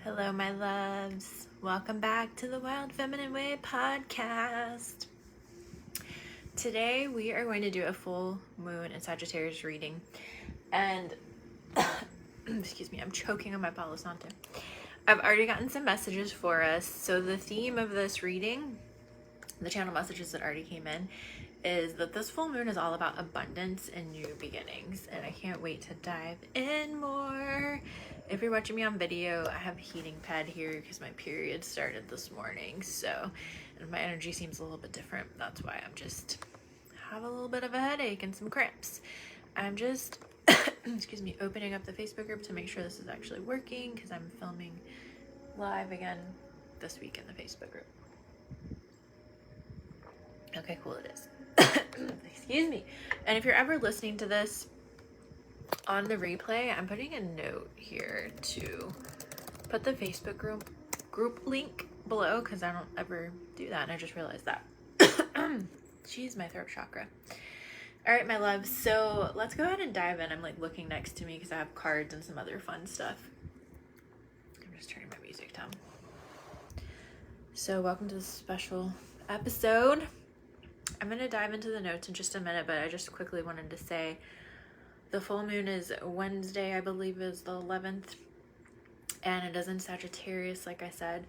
Hello, my loves. Welcome back to the Wild Feminine Way podcast. Today, we are going to do a full moon and Sagittarius reading. And, excuse me, I'm choking on my Palo Santo. I've already gotten some messages for us. So the theme of this reading, the channel messages that already came in, is that this full moon is all about abundance and new beginnings. And I can't wait to dive in more. If you're watching me on video, I have a heating pad here because my period started this morning. So, and my energy seems a little bit different. That's why I'm just have a little bit of a headache and some cramps. I'm just, excuse me, opening up the Facebook group to make sure this is actually working because I'm filming live again this week in the Facebook group. Okay, cool, it is. Excuse me. And if you're ever listening to this on the replay, I'm putting a note here to put the Facebook group link below because I don't ever do that and I just realized that. Jeez, my throat chakra. All right, my loves. So let's go ahead and dive in. I'm like looking next to me because I have cards and some other fun stuff. I'm just turning my music down. So welcome to this special episode. I'm going to dive into the notes in just a minute, but I just quickly wanted to say the full moon is Wednesday, I believe is the 11th, and it is in Sagittarius, like I said.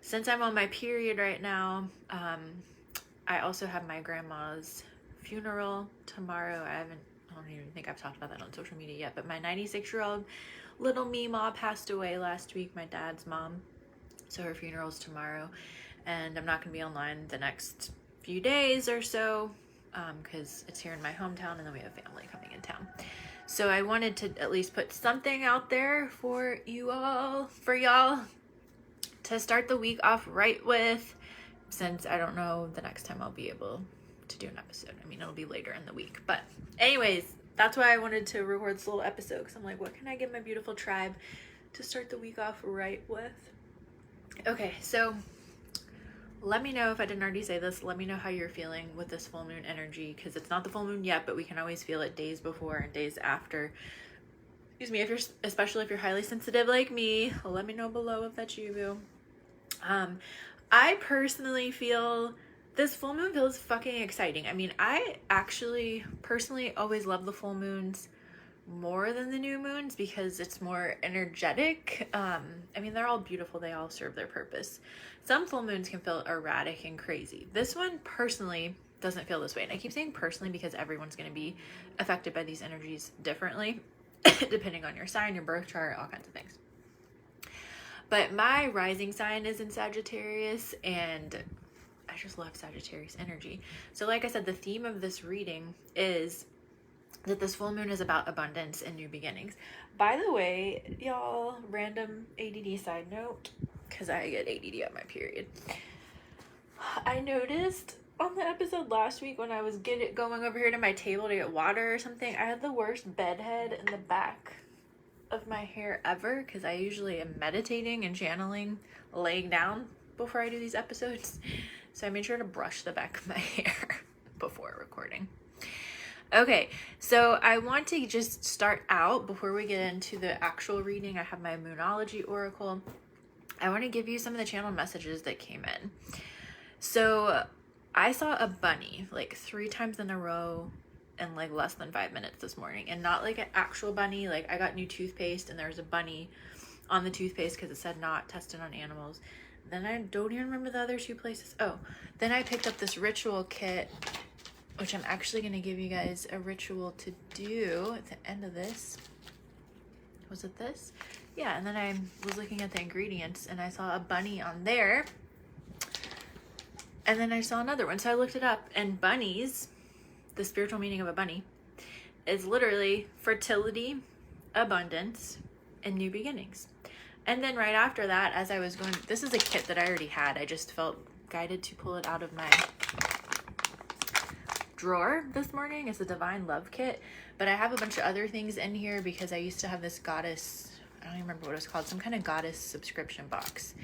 Since I'm on my period right now, I also have my grandma's funeral tomorrow. I don't even think I've talked about that on social media yet, but my 96-year-old little Meemaw passed away last week, my dad's mom. So her funeral's tomorrow, and I'm not going to be online the next few days or so because it's here in my hometown, and then we have family coming in town. So I wanted to at least put something out there for y'all to start the week off right with, since I don't know the next time I'll be able to do an episode. I mean, it'll be later in the week, but anyways, that's why I wanted to record this little episode, because I'm like, what can I give my beautiful tribe to start the week off right with? Okay, so let me know if I didn't already say this. Let me know how you're feeling with this full moon energy, because it's not the full moon yet, but we can always feel it days before and days after. Excuse me, especially if you're highly sensitive like me. Let me know below if that's you, boo. I personally feel this full moon feels fucking exciting. I mean, I actually personally always love the full moons more than the new moons because it's more energetic. I mean, they're all beautiful. They all serve their purpose. Some full moons can feel erratic and crazy. This one personally doesn't feel this way. And I keep saying personally because everyone's going to be affected by these energies differently, depending on your sign, your birth chart, all kinds of things. But my rising sign is in Sagittarius, and I just love Sagittarius energy. So like I said, the theme of this reading is that this full moon is about abundance and new beginnings. By the way, y'all, random ADD side note, because I get ADD at my period. I noticed on the episode last week when I was going over here to my table to get water or something, I had the worst bedhead in the back of my hair ever, because I usually am meditating and channeling laying down before I do these episodes. So I made sure to brush the back of my hair before recording. Okay, so I want to just start out before we get into the actual reading. I have my Moonology Oracle. I want to give you some of the channel messages that came in. So I saw a bunny like 3 times in a row in like less than 5 minutes this morning, and not like an actual bunny. Like I got new toothpaste and there was a bunny on the toothpaste because it said not tested on animals. Then I don't even remember the other 2 places. Oh, then I picked up this ritual kit, which I'm actually going to give you guys a ritual to do at the end of this. Was it this? Yeah, and then I was looking at the ingredients and I saw a bunny on there. And then I saw another one. So I looked it up, and bunnies, the spiritual meaning of a bunny, is literally fertility, abundance, and new beginnings. And then right after that, as I was going, this is a kit that I already had. I just felt guided to pull it out of my drawer this morning. It's a Divine Love kit, but I have a bunch of other things in here because I used to have this goddess, I don't even remember what it was called, some kind of goddess subscription box.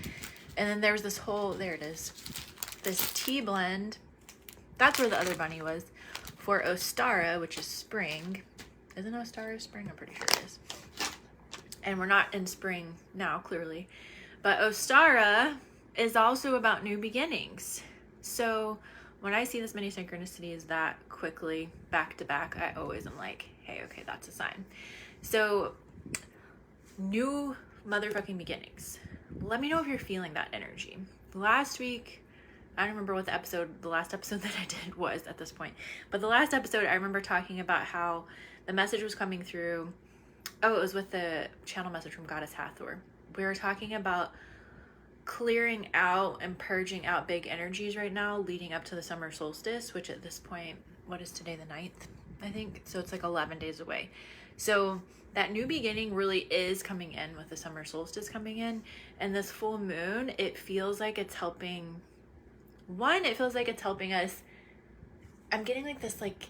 And then there was this whole, there it is, this tea blend. That's where the other bunny was, for Ostara, which is spring. Isn't Ostara spring? I'm pretty sure it is. And we're not in spring now, clearly. But Ostara is also about new beginnings. So when I see this many synchronicities that quickly back to back, I always am like, hey, okay, that's a sign. So new motherfucking beginnings. Let me know if you're feeling that energy. Last week, I don't remember what the last episode that I did was at this point, but the last episode I remember talking about how the message was coming through. Oh, it was with the channel message from Goddess Hathor. We were talking about clearing out and purging out big energies right now leading up to the summer solstice, which at this point, what is today, the 9th, I think? So it's like 11 days away. So that new beginning really is coming in with the summer solstice coming in, and this full moon, it feels like it's helping. One, it feels like it's helping us. I'm getting like this, like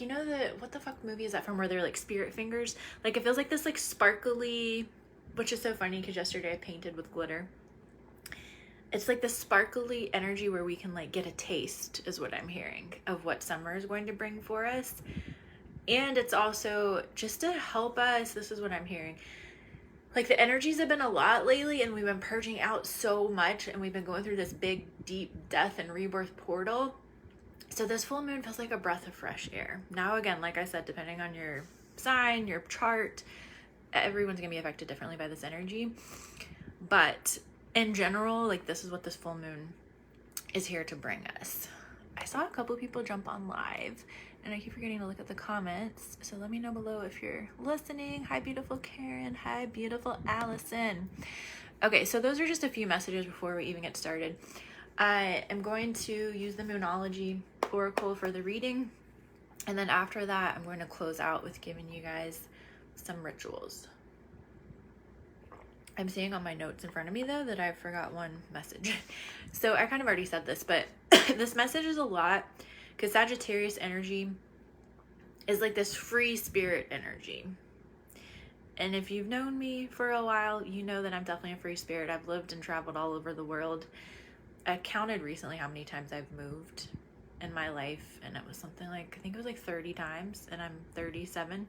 you know, what the fuck movie is that from where they're like spirit fingers? Like it feels like this like sparkly, which is so funny because yesterday I painted with glitter. It's like the sparkly energy where we can like get a taste, is what I'm hearing, of what summer is going to bring for us. And it's also just to help us, this is what I'm hearing. Like the energies have been a lot lately and we've been purging out so much and we've been going through this big, deep death and rebirth portal. So this full moon feels like a breath of fresh air. Now again, like I said, depending on your sign, your chart, everyone's gonna be affected differently by this energy. But in general, like this is what this full moon is here to bring us. I saw a couple people jump on live and I keep forgetting to look at the comments. So let me know below if you're listening. Hi, beautiful Karen. Hi, beautiful Allison. Okay, so those are just a few messages before we even get started. I am going to use the Moonology Oracle for the reading. And then after that, I'm going to close out with giving you guys some rituals. I'm seeing on my notes in front of me though that I forgot one message. So I kind of already said this, but this message is a lot because Sagittarius energy is like this free spirit energy. And if you've known me for a while, you know that I'm definitely a free spirit. I've lived and traveled all over the world. I counted recently how many times I've moved in my life, and it was something like, I think it was like 30 times, and I'm 37.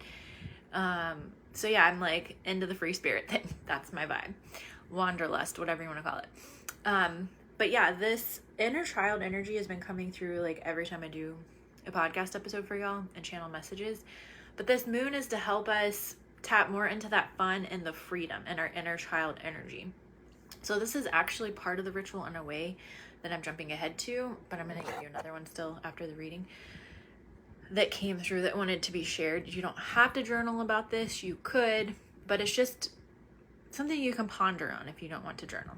So yeah, I'm like into the free spirit thing. That's my vibe. Wanderlust, whatever you want to call it. But yeah, this inner child energy has been coming through like every time I do a podcast episode for y'all and channel messages. But this moon is to help us tap more into that fun and the freedom and our inner child energy. So this is actually part of the ritual in a way that I'm jumping ahead to, but I'm going to give you another one still after the reading that came through that wanted to be shared. You don't have to journal about this. You could, but it's just something you can ponder on if you don't want to journal.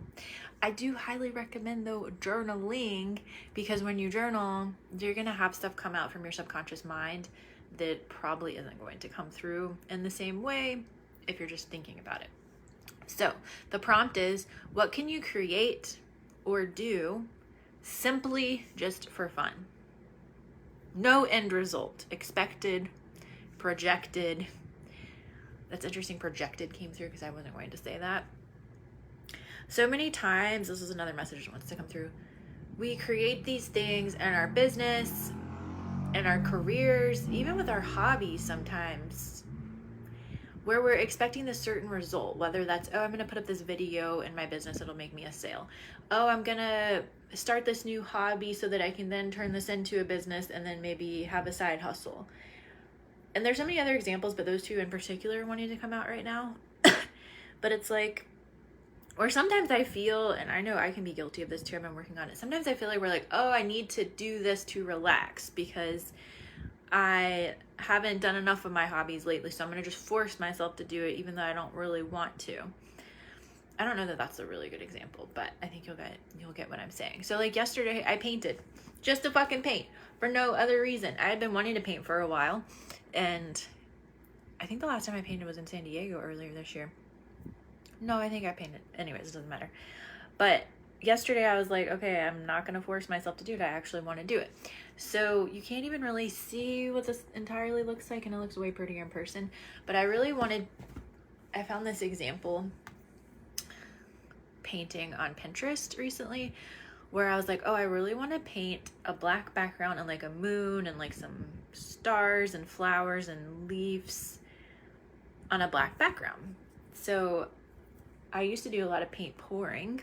I do highly recommend though journaling, because when you journal, you're going to have stuff come out from your subconscious mind that probably isn't going to come through in the same way if you're just thinking about it. So the prompt is, what can you create or do simply just for fun? No end result expected, projected. That's interesting. Projected came through because I wasn't going to say that. So many times, this is another message that wants to come through. We create these things in our business, in our careers, even with our hobbies sometimes, where we're expecting this certain result, whether that's, oh, I'm going to put up this video in my business, it'll make me a sale. Oh, I'm going to start this new hobby so that I can then turn this into a business and then maybe have a side hustle. And there's so many other examples, but those two in particular are wanting to come out right now. But it's like, or sometimes I feel, and I know I can be guilty of this too, I've been working on it. Sometimes I feel like we're like, oh, I need to do this to relax because I haven't done enough of my hobbies lately, so I'm going to just force myself to do it even though I don't really want to. I don't know that that's a really good example, but I think you'll get what I'm saying. So like yesterday I painted just to fucking paint for no other reason. I had been wanting to paint for a while, and I think the last time I painted was in San Diego earlier this year. No, I think I painted. Anyways, it doesn't matter. But yesterday I was like, okay, I'm not going to force myself to do it. I actually want to do it. So you can't even really see what this entirely looks like, and it looks way prettier in person. But I found this example painting on Pinterest recently where I was like, oh, I really want to paint a black background and like a moon and like some stars and flowers and leaves on a black background. So I used to do a lot of paint pouring,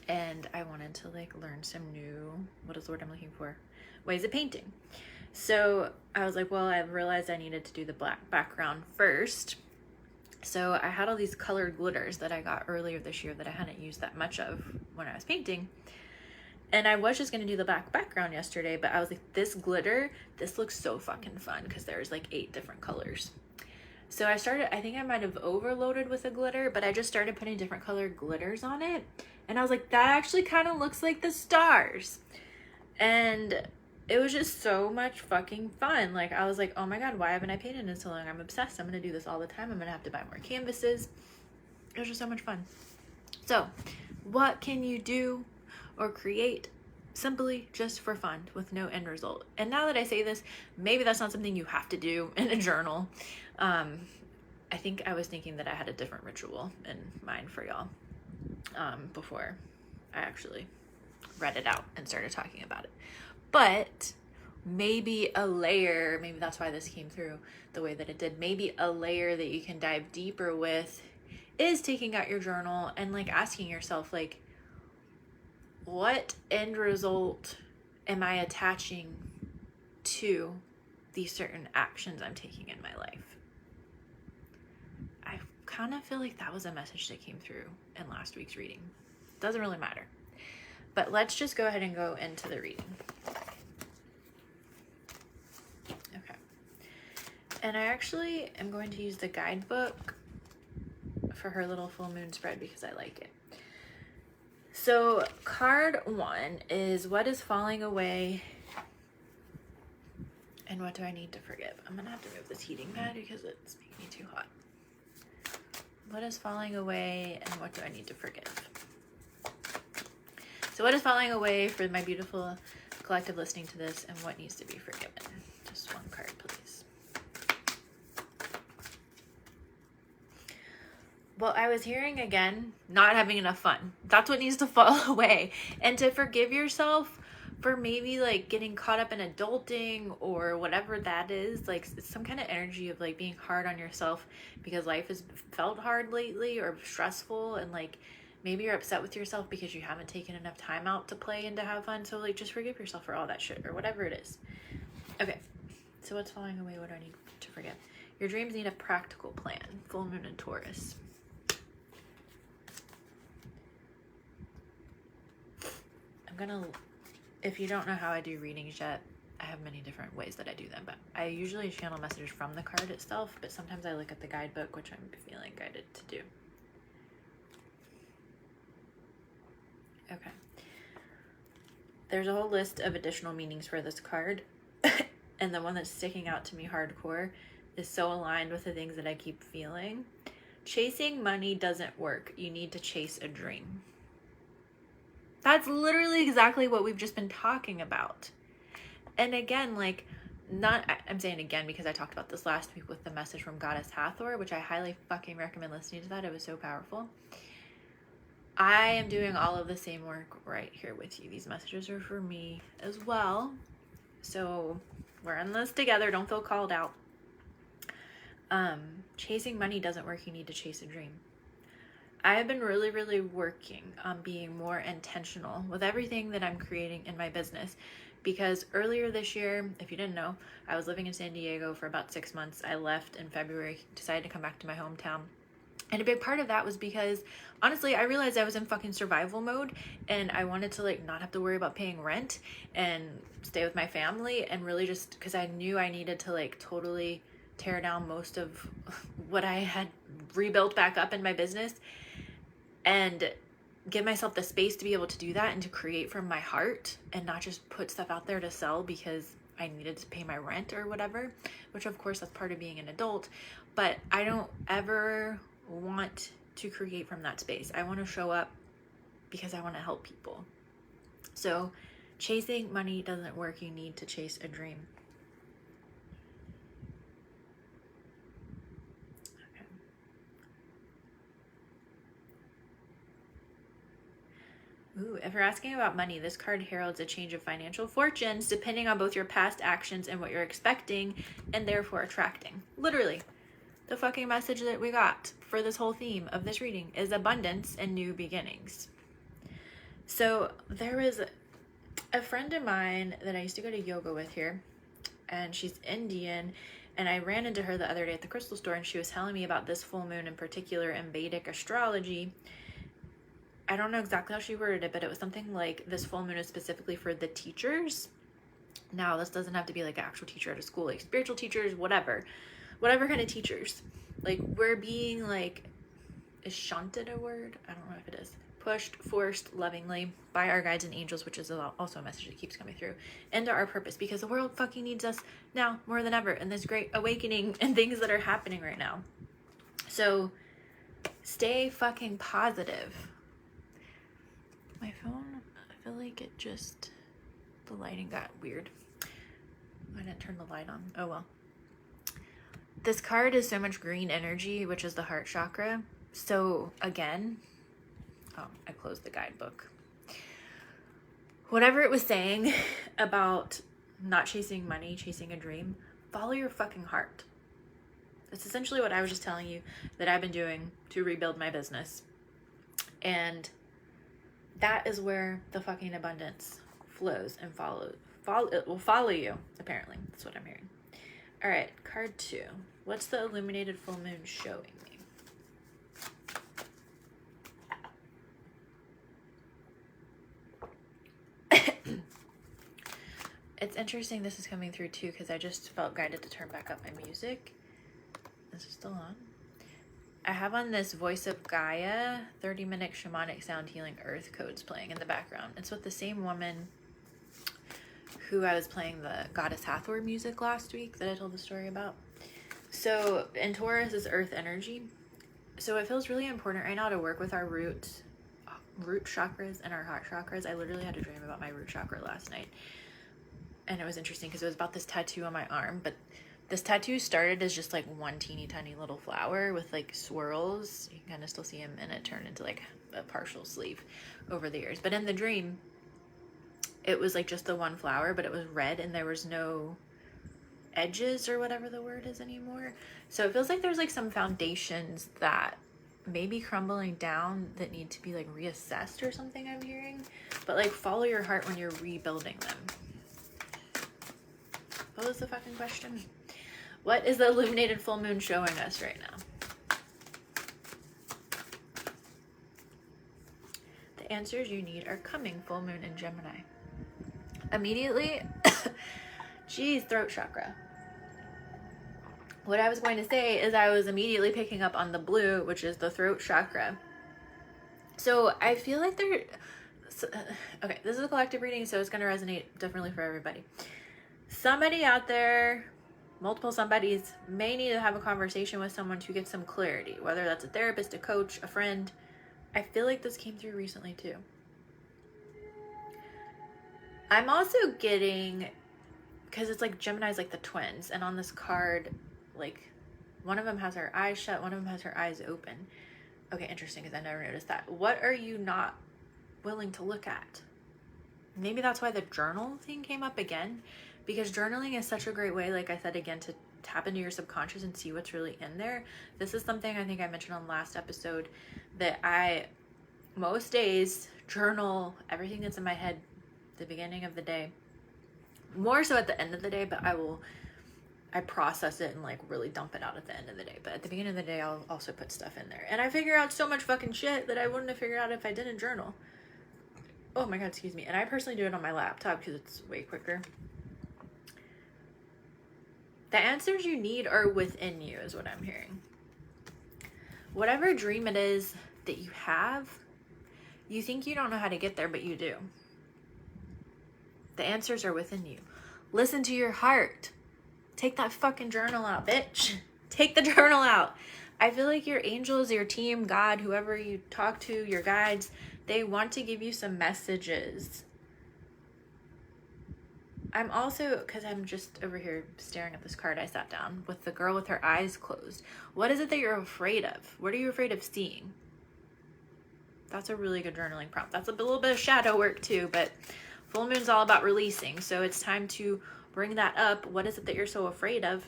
and I wanted to like learn some new, what is the word I'm looking for? Ways of painting. So I was like, well, I realized I needed to do the black background first. So I had all these colored glitters that I got earlier this year that I hadn't used that much of when I was painting. And I was just going to do the black background yesterday, but I was like, this glitter, this looks so fucking fun because there's like 8 different colors. So I think I might have overloaded with the glitter, but I just started putting different colored glitters on it. And I was like, that actually kind of looks like the stars. And it was just so much fucking fun. Like, I was like, oh my God, why haven't I painted in so long? I'm obsessed. I'm going to do this all the time. I'm going to have to buy more canvases. It was just so much fun. So what can you do or create simply just for fun with no end result? And now that I say this, maybe that's not something you have to do in a journal. I think I was thinking that I had a different ritual in mind for y'all before I actually read it out and started talking about it. But maybe a layer, maybe that's why this came through the way that it did. Maybe a layer that you can dive deeper with is taking out your journal and like asking yourself, like, what end result am I attaching to these certain actions I'm taking in my life? I kind of feel like that was a message that came through in last week's reading. Doesn't really matter. But let's just go ahead and go into the reading. Okay. And I actually am going to use the guidebook for her little full moon spread because I like it. So card 1 is, what is falling away and what do I need to forgive? I'm going to have to move this heating pad because it's making me too hot. What is falling away and what do I need to forgive? So what is falling away for my beautiful collective listening to this, and what needs to be forgiven? Just one card, please. Well, I was hearing again, not having enough fun. That's what needs to fall away. And to forgive yourself for maybe like getting caught up in adulting or whatever that is, like some kind of energy of like being hard on yourself because life has felt hard lately or stressful, and like maybe you're upset with yourself because you haven't taken enough time out to play and to have fun. So like just forgive yourself for all that shit or whatever it is. Okay, so what's falling away? What do I need to forgive? Your dreams need a practical plan. Full moon in Taurus. I'm gonna, if you don't know how I do readings yet, I have many different ways that I do them, but I usually channel messages from the card itself, but sometimes I look at the guidebook, which I'm feeling guided to do. Okay. There's a whole list of additional meanings for this card, and the one that's sticking out to me hardcore is so aligned with the things that I keep feeling. Chasing money doesn't work. You need to chase a dream. That's literally exactly what we've just been talking about. And again, like, I'm saying again because I talked about this last week with the message from Goddess Hathor, which I highly fucking recommend listening to that. It was so powerful. I am doing all of the same work right here with you. These messages are for me as well. So we're in this together. Don't feel called out. Chasing money doesn't work. You need to chase a dream. I have been really, really working on being more intentional with everything that I'm creating in my business, because earlier this year, if you didn't know, I was living in San Diego for about 6 months. I left in February, decided to come back to my hometown. And a big part of that was because, honestly, I realized I was in fucking survival mode and I wanted to like not have to worry about paying rent and stay with my family, and really just because I knew I needed to like totally tear down most of what I had rebuilt back up in my business and give myself the space to be able to do that and to create from my heart and not just put stuff out there to sell because I needed to pay my rent or whatever, which of course that's part of being an adult. But I don't ever want to create from that space. I want to show up because I want to help people. So chasing money doesn't work. You need to chase a dream. Ooh, if you're asking about money, this card heralds a change of financial fortunes depending on both your past actions and what you're expecting and therefore attracting. Literally. the fucking message that we got for this whole theme of this reading is abundance and new beginnings. So there was a friend of mine that I used to go to yoga with here, and she's Indian, and I ran into her the other day at the crystal store, and she was telling me about this full moon in particular in Vedic astrology. I don't know exactly how she worded it, but it was something like this full moon is specifically for the teachers. Now, this doesn't have to be like an actual teacher at a school, like spiritual teachers, whatever kind of teachers. Like, we're being like, is shunted a word? I don't know if it is. Pushed, forced, lovingly by our guides and angels, which is also a message that keeps coming through, into our purpose, because the world fucking needs us now more than ever in this great awakening and things that are happening right now. So stay fucking positive. My phone, I feel like it just, the lighting got weird. I didn't turn the light on. Oh well. This card is so much green energy, which is the heart chakra. So again, oh, I closed the guidebook. Whatever it was saying about not chasing money, chasing a dream, follow your fucking heart. That's essentially what I was just telling you that I've been doing to rebuild my business. And that is where the fucking abundance flows and it will follow you, apparently. That's what I'm hearing. All right, card 2. What's the illuminated full moon showing me? It's interesting this is coming through too, because I just felt guided to turn back up my music. Is it still on? I have on this Voice of Gaia 30-minute shamanic sound healing earth codes playing in the background. It's with the same woman who I was playing the Goddess Hathor music last week that I told the story about. So in Taurus is earth energy. So it feels really important right now to work with our root chakras and our heart chakras. I literally had a dream about my root chakra last night. And it was interesting because it was about this tattoo on my arm, but this tattoo started as just like one teeny tiny little flower with like swirls. You can kind of still see him, and it turned into like a partial sleeve over the years. But in the dream, it was like just the one flower, but it was red and there was no edges or whatever the word is anymore. So it feels like there's like some foundations that may be crumbling down that need to be like reassessed or something, I'm hearing. But like follow your heart when you're rebuilding them. What was the fucking question? What is the illuminated full moon showing us right now? The answers you need are coming, full moon in Gemini. Immediately, geez, throat chakra. What I was going to say is I was immediately picking up on the blue, which is the throat chakra. So I feel like okay, this is a collective reading, so it's going to resonate differently for everybody. Somebody out there, multiple somebodies, may need to have a conversation with someone to get some clarity, whether that's a therapist, a coach, a friend. I feel like this came through recently too. I'm also getting, because it's like Gemini's like the twins, and on this card, like one of them has her eyes shut, one of them has her eyes open. Okay, interesting, because I never noticed that. What are you not willing to look at? Maybe that's why the journal thing came up again, because journaling is such a great way, like I said again, to tap into your subconscious and see what's really in there. This is something I think I mentioned on the last episode, that I most days journal everything that's in my head at the beginning of the day, more so at the end of the day, but I process it and like really dump it out at the end of the day. But at the beginning of the day, I'll also put stuff in there, and I figure out so much fucking shit that I wouldn't have figured out if I didn't journal. Oh my god, excuse me. And I personally do it on my laptop because it's way quicker. The answers you need are within you, is what I'm hearing. Whatever dream it is that you have, you think you don't know how to get there, but you do. The answers are within you. Listen to your heart. Take that fucking journal out, bitch. Take the journal out. I feel like your angels, your team, God, whoever you talk to, your guides, they want to give you some messages. I'm also, because I'm just over here staring at this card, I sat down with the girl with her eyes closed. What is it that you're afraid of? What are you afraid of seeing? That's a really good journaling prompt. That's a little bit of shadow work too, but full moon's all about releasing. So it's time to bring that up. What is it that you're so afraid of?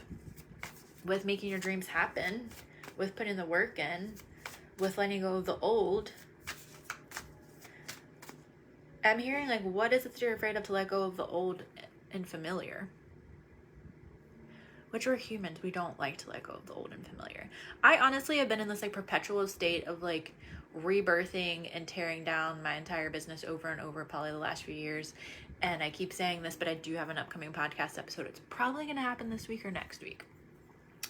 with making your dreams happen, with putting the work in, with letting go of the old. I'm hearing like, what is it that you're afraid of to let go of the old and familiar? Which we're humans, we don't like to let go of the old and familiar. I honestly have been in this like perpetual state of like rebirthing and tearing down my entire business over and over probably the last few years. And I keep saying this, but I do have an upcoming podcast episode. It's probably going to happen this week or next week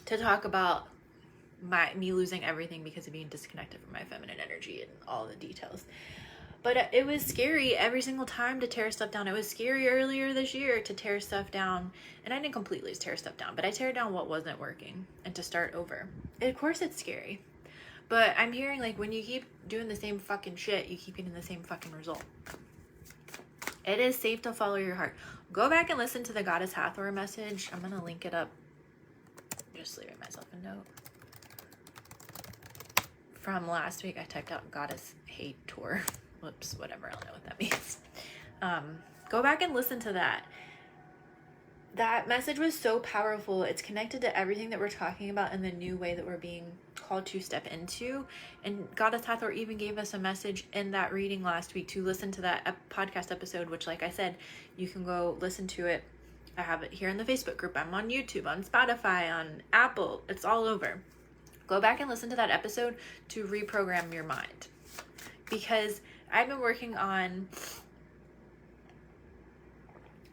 to talk about me losing everything because of being disconnected from my feminine energy and all the details. But it was scary every single time to tear stuff down. It was scary earlier this year to tear stuff down. And I didn't completely tear stuff down, but I tear down what wasn't working and to start over. And of course it's scary. But I'm hearing like when you keep doing the same fucking shit, you keep getting the same fucking result. It is safe to follow your heart. Go back and listen to the Goddess Hathor message. I'm going to link it up. Just leaving myself a note. From last week, I typed out Goddess Hathor. Whoops, whatever, I don't know what that means. Go back and listen to that. That message was so powerful. It's connected to everything that we're talking about in the new way that we're being called to step into. And Goddess Hathor even gave us a message in that reading last week to listen to that podcast episode, which like I said, you can go listen to it. I have it here in the Facebook group. I'm on YouTube, on Spotify, on Apple. It's all over. Go back and listen to that episode to reprogram your mind. Because I've been working on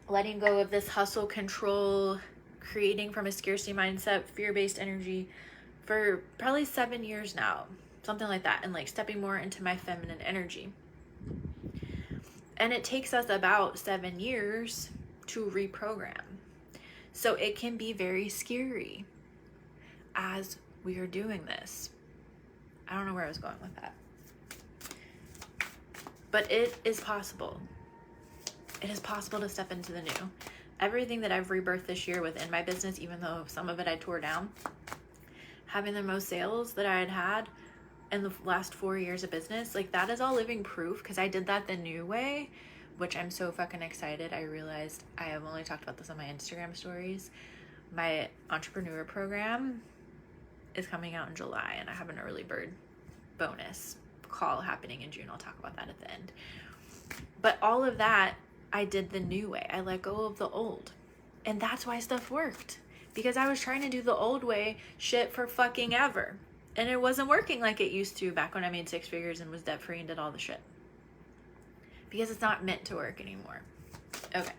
letting go of this hustle, control, creating from a scarcity mindset, fear-based energy for probably 7 years now, something like that, and like stepping more into my feminine energy. And it takes us about 7 years to reprogram. So it can be very scary as we are doing this. I don't know where I was going with that. But it is possible. It is possible to step into the new. Everything that I've rebirthed this year within my business, even though some of it I tore down, having the most sales that I had in the last 4 years of business, like that is all living proof because I did that the new way, which I'm so fucking excited. I realized I have only talked about this on my Instagram stories. My entrepreneur program is coming out in July and I have an early bird bonus call happening in June. I'll talk about that at the end. But all of that, I did the new way. I let go of the old. And that's why stuff worked. Because I was trying to do the old way shit for fucking ever. And it wasn't working like it used to back when I made 6 figures and was debt free and did all the shit. Because it's not meant to work anymore. Okay.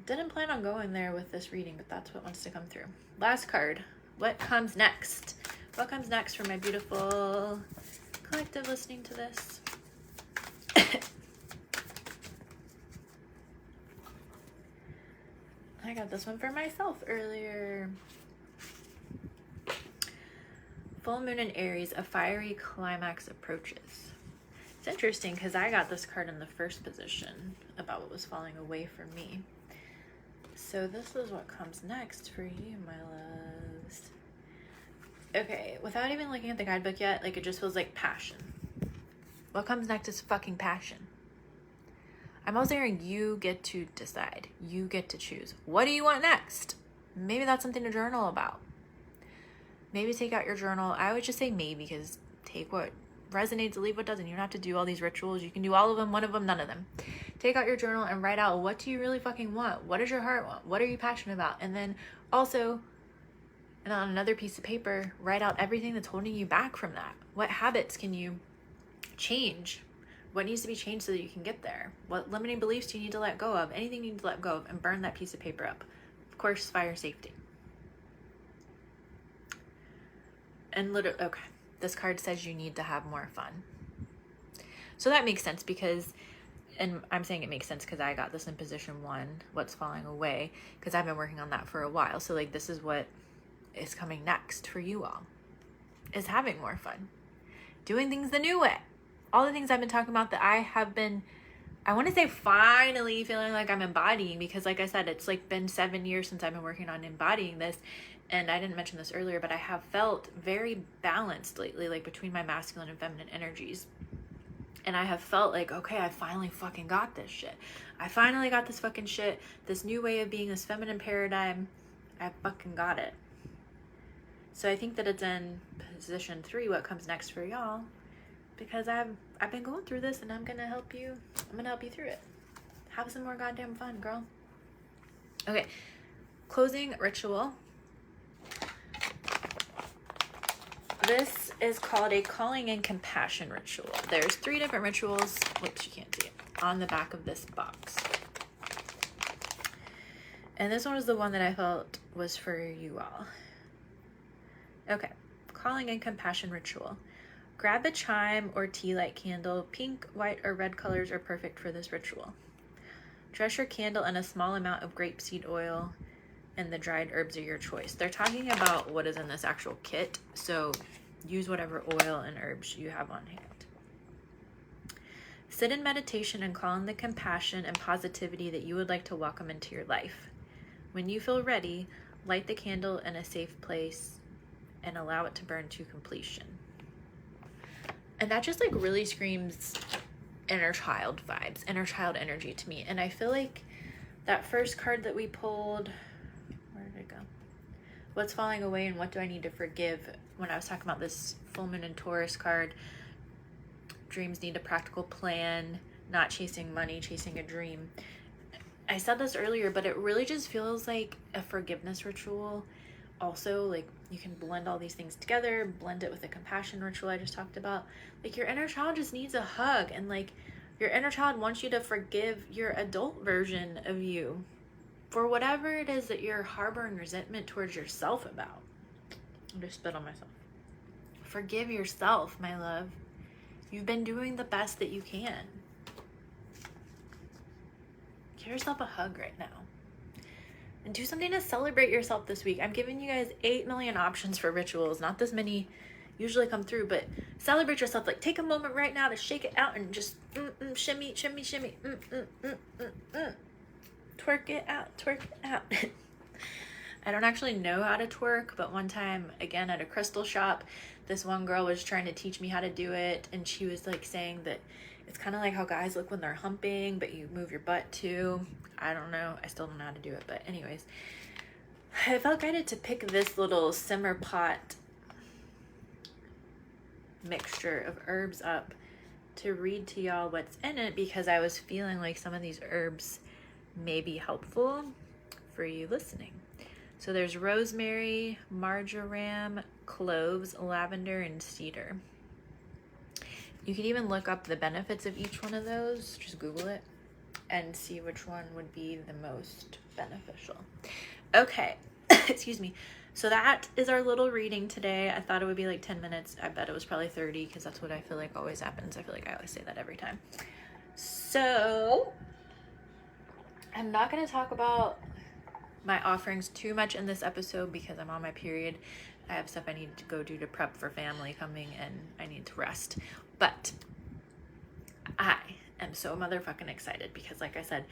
Didn't plan on going there with this reading, but that's what wants to come through. Last card. What comes next? What comes next for my beautiful collective listening to this? I got this one for myself earlier. Full moon in Aries, a fiery climax approaches. It's interesting because I got this card in the first position about what was falling away from me. So this is what comes next for you, my loves. Okay, without even looking at the guidebook yet, like it just feels like passion. What comes next is fucking passion. I'm also hearing you get to decide. You get to choose. What do you want next? Maybe that's something to journal about. Maybe take out your journal. I would just say maybe because take what resonates, leave what doesn't. You don't have to do all these rituals. You can do all of them, one of them, none of them. Take out your journal and write out what do you really fucking want? What does your heart want? What are you passionate about? And then also, and on another piece of paper, write out everything that's holding you back from that. What habits can you change? What needs to be changed so that you can get there? What limiting beliefs do you need to let go of? Anything you need to let go of, and burn that piece of paper up. Of course, fire safety. And literally, okay, this card says you need to have more fun. So that makes sense because, and I'm saying it makes sense because I got this in position 1, what's falling away, because I've been working on that for a while. So like this is what is coming next for you all, is having more fun. Doing things the new way. All the things I've been talking about that I have been, I want to say finally feeling like I'm embodying, because like I said, it's like been 7 years since I've been working on embodying this. And I didn't mention this earlier, but I have felt very balanced lately, like between my masculine and feminine energies. And I have felt like, okay, I finally fucking got this shit. I finally got this fucking shit. This new way of being, this feminine paradigm. I fucking got it. So I think that it's in position 3, what comes next for y'all, because I've been going through this, and I'm gonna help you through it. Have some more goddamn fun, girl. Okay, closing ritual. This is called a calling and compassion ritual. There's 3 different rituals, which you can't see it, on the back of this box. And this one was the one that I felt was for you all. Okay, calling and compassion ritual. Grab a chime or tea light candle. Pink, white, or red colors are perfect for this ritual. Dress your candle in a small amount of grapeseed oil and the dried herbs of your choice. They're talking about what is in this actual kit, so use whatever oil and herbs you have on hand. Sit in meditation and call in the compassion and positivity that you would like to welcome into your life. When you feel ready, light the candle in a safe place and allow it to burn to completion. And that just like really screams inner child vibes, inner child energy to me. And I feel like that first card that we pulled, where did it go? What's falling away and what do I need to forgive? When I was talking about this full moon and Taurus card, dreams need a practical plan, not chasing money, chasing a dream. I said this earlier, but it really just feels like a forgiveness ritual. Also, like you can blend all these things together, blend it with the compassion ritual I just talked about. Like your inner child just needs a hug, and like your inner child wants you to forgive your adult version of you for whatever it is that you're harboring resentment towards yourself about. I just spit on myself. Forgive yourself, my love. You've been doing the best that you can. Give yourself a hug right now. And do something to celebrate yourself this week. I'm giving you guys 8 million options for rituals. Not this many usually come through, but celebrate yourself. Like take a moment right now to shake it out and just shimmy, shimmy, shimmy. Twerk it out, twerk it out. I don't actually know how to twerk, but one time, again, at a crystal shop, this one girl was trying to teach me how to do it, and she was like saying that it's kind of like how guys look when they're humping, but you move your butt too. I don't know. I still don't know how to do it, but anyways, I felt guided to pick this little simmer pot mixture of herbs up to read to y'all what's in it, because I was feeling like some of these herbs may be helpful for you listening. So there's rosemary, marjoram, cloves, lavender, and cedar. You could even look up the benefits of each one of those, just Google it, and see which one would be the most beneficial. Okay, excuse me. So that is our little reading today. I thought it would be like 10 minutes. I bet it was probably 30, because that's what I feel like always happens. I feel like I always say that every time. So I'm not going to talk about my offerings too much in this episode because I'm on my period. I have stuff I need to go do to prep for family coming, and I need to rest. But I am so motherfucking excited because, like I said,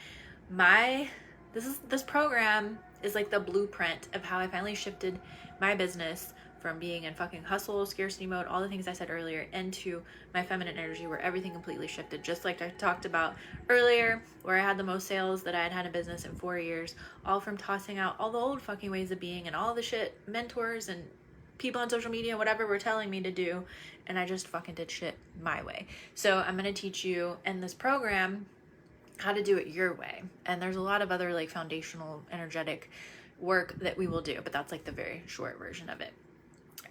this program is like the blueprint of how I finally shifted my business from being in fucking hustle, scarcity mode, all the things I said earlier, into my feminine energy, where everything completely shifted. Just like I talked about earlier, where I had the most sales that I had a business in 4 years, all from tossing out all the old fucking ways of being and all the shit mentors and people on social media, whatever, were telling me to do, and I just fucking did shit my way. So I'm gonna teach you in this program how to do it your way. And there's a lot of other like foundational energetic work that we will do, but that's like the very short version of it.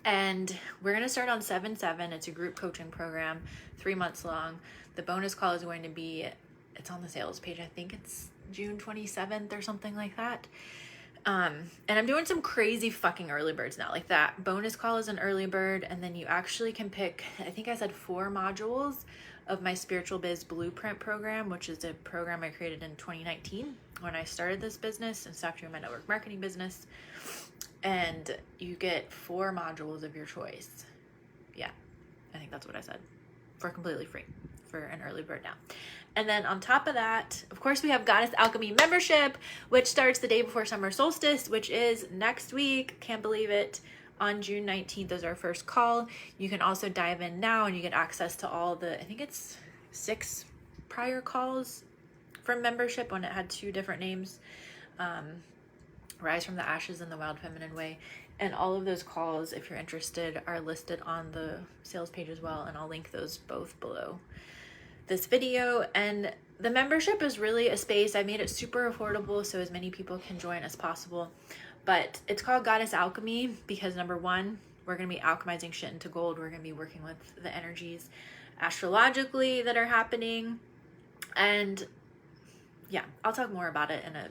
And we're going to start on 7/7. It's a group coaching program, 3 months long. The bonus call is going to be, it's on the sales page. I think it's June 27th or something like that. And I'm doing some crazy fucking early birds now. Like that bonus call is an early bird. And then you actually can pick, I think I said 4 modules of my Spiritual Biz Blueprint program, which is a program I created in 2019 when I started this business and stopped doing my network marketing business. And you get 4 modules of your choice. Yeah, I think that's what I said. For completely free for an early bird now. And then on top of that, of course, we have Goddess Alchemy membership, which starts the day before summer solstice, which is next week. Can't believe it. On June 19th is our first call. You can also dive in now and you get access to all the, I think it's 6 prior calls from membership when it had 2 different names. Rise from the Ashes and the Wild Feminine Way. And all of those calls, if you're interested, are listed on the sales page as well. And I'll link those both below this video. And the membership is really a space. I made it super affordable so as many people can join as possible. But it's called Goddess Alchemy because number one, we're going to be alchemizing shit into gold. We're going to be working with the energies astrologically that are happening. And yeah, I'll talk more about it in a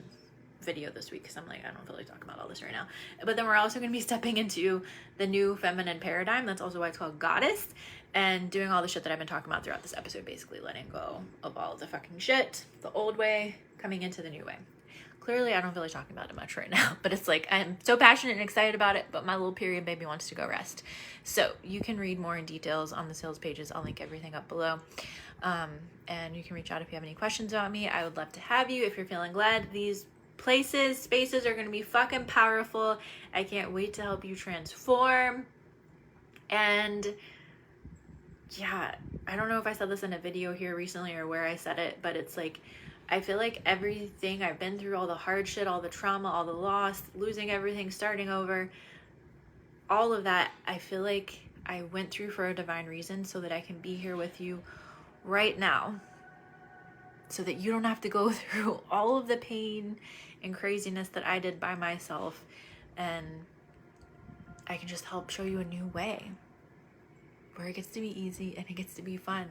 video this week because I'm like, I don't feel like talking about all this right now. But then we're also going to be stepping into the new feminine paradigm. That's also why it's called Goddess, and doing all the shit that I've been talking about throughout this episode, basically letting go of all of the fucking shit, the old way, coming into the new way. Clearly, I don't feel like talking about it much right now, but it's like I'm so passionate and excited about it, but my little period baby wants to go rest. So you can read more in details on the sales pages. I'll link everything up below. And you can reach out if you have any questions about me. I would love to have you. If you're feeling glad, these places, spaces are going to be fucking powerful. I can't wait to help you transform. And yeah, I don't know if I said this in a video here recently or where I said it, but it's like, I feel like everything I've been through, all the hard shit, all the trauma, all the loss, losing everything, starting over, all of that, I feel like I went through for a divine reason so that I can be here with you right now, so that you don't have to go through all of the pain and craziness that I did by myself, and I can just help show you a new way where it gets to be easy and it gets to be fun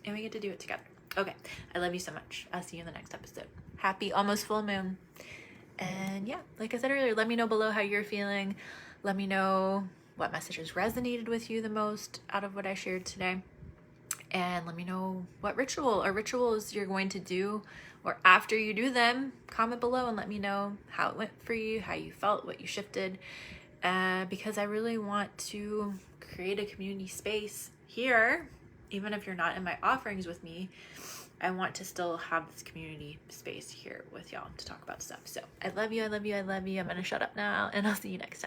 and we get to do it together. Okay, I love you so much. I'll see you in the next episode. Happy almost full moon. And yeah, like I said earlier, let me know below how you're feeling. Let me know what messages resonated with you the most out of what I shared today. And let me know what ritual or rituals you're going to do, or after you do them, comment below and let me know how it went for you, how you felt, what you shifted. Because I really want to create a community space here. Even if you're not in my offerings with me, I want to still have this community space here with y'all to talk about stuff. So I love you. I love you. I love you. I'm going to shut up now and I'll see you next time.